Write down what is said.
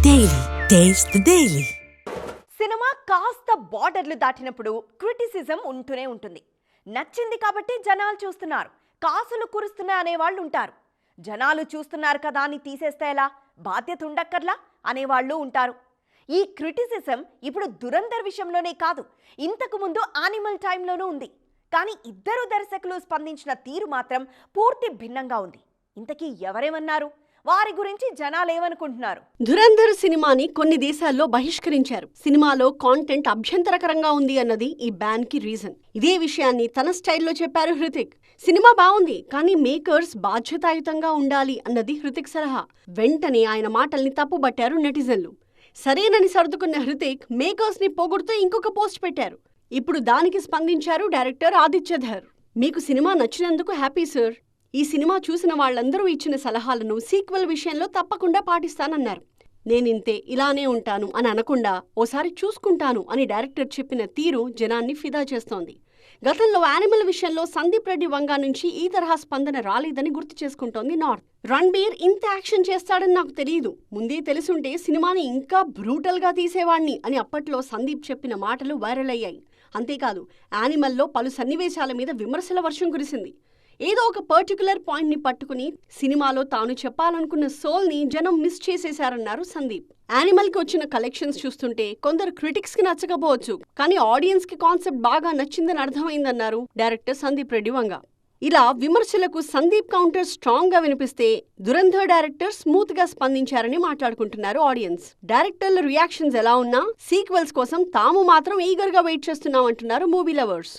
Daily taste the daily. Cinema కాస్త బార్డర్లు దాటినప్పుడు criticism ఉంటూనే ఉంటుంది. నచ్చింది కాబట్టి జనాలు చూస్తున్నారు, కాసులు కురుస్తున్నాయి అనేవాళ్ళు ఉంటారు. జనాలు చూస్తున్నారు కదా అని తీసేస్తే ఎలా, బాధ్యత ఉండక్కర్లా అనేవాళ్ళు ఉంటారు. ఈ క్రిటిసిజం ఇప్పుడు దురంధర్ విషయంలోనే కాదు, ఇంతకు ముందు యానిమల్ టైంలోనూ ఉంది. కానీ ఇద్దరు దర్శకులు స్పందించిన తీరు మాత్రం పూర్తి భిన్నంగా ఉంది. ఇంతకీ ఎవరేమన్నారు, వారి గురించి జనాలేమనుకుంటున్నారు? దురంధర్ సినిమాని కొన్ని దేశాల్లో బహిష్కరించారు. సినిమాలో కాంటెంట్ అభ్యంతరకరంగా ఉంది అన్నది ఈ బ్యాన్ కి రీజన్. ఇదే విషయాన్ని తన స్టైల్లో చెప్పారు హృతిక్. సినిమా బాగుంది, కానీ మేకర్స్ బాధ్యతాయుతంగా ఉండాలి అన్నది హృతిక్ సలహా. వెంటనే ఆయన మాటల్ని తప్పుబట్టారు నెటిజన్లు. సరేనని సర్దుకున్న హృతిక్ మేకర్స్ ని పొగుడుతూ ఇంకొక పోస్ట్ పెట్టారు. ఇప్పుడు దానికి స్పందించారు డైరెక్టర్ ఆదిత్యధర్. మీకు సినిమా నచ్చినందుకు హ్యాపీ సార్. ఈ సినిమా చూసిన వాళ్లందరూ ఇచ్చిన సలహాలను సీక్వెల్ విషయంలో తప్పకుండా పాటిస్తానన్నారు. నేనింతే, ఇలానే ఉంటాను అని అనకుండా ఓసారి చూసుకుంటాను అని డైరెక్టర్ చెప్పిన తీరు జనాన్ని ఫిదా చేస్తోంది. గతంలో యానిమల్ విషయంలో సందీప్ రెడ్డి వంగా నుంచి ఈ తరహా స్పందన రాలేదని గుర్తు చేసుకుంటోంది నార్త్. రణ్బీర్ ఇంత యాక్షన్ చేస్తాడని నాకు తెలియదు, ముందే తెలుసుంటే సినిమాని ఇంకా బ్రూటల్ గా తీసేవాణ్ణి అని అప్పట్లో సందీప్ చెప్పిన మాటలు వైరల్ అయ్యాయి. అంతేకాదు, యానిమల్లో పలు సన్నివేశాల మీద విమర్శల వర్షం కురిసింది. ఏదో ఒక పర్టికులర్ పాయింట్ ని పట్టుకుని సినిమాలో తాను చెప్పాలనుకున్న సోల్ ని జనం మిస్ చేసేశారన్నారు సందీప్. యానిమల్ కి వచ్చిన కలెక్షన్స్ చూస్తుంటే కొందరు క్రిటిక్స్ కి నచ్చకపోవచ్చు, కానీ ఆడియన్స్ కి కాన్సెప్ట్ బాగా నచ్చిందని అర్థమైందన్నారు డైరెక్టర్ సందీప్ రెడ్డి వంగ. ఇలా విమర్శలకు సందీప్ కౌంటర్ స్ట్రాంగ్ గా వినిపిస్తే దురంధర్ డైరెక్టర్ స్మూత్ గా స్పందించారని మాట్లాడుకుంటున్నారు ఆడియన్స్. డైరెక్టర్ల రియాక్షన్స్ ఎలా ఉన్నా సీక్వెల్స్ కోసం తాము మాత్రం ఈగర్ గా వెయిట్ చేస్తున్నామంటున్నారు మూవీ లవర్స్.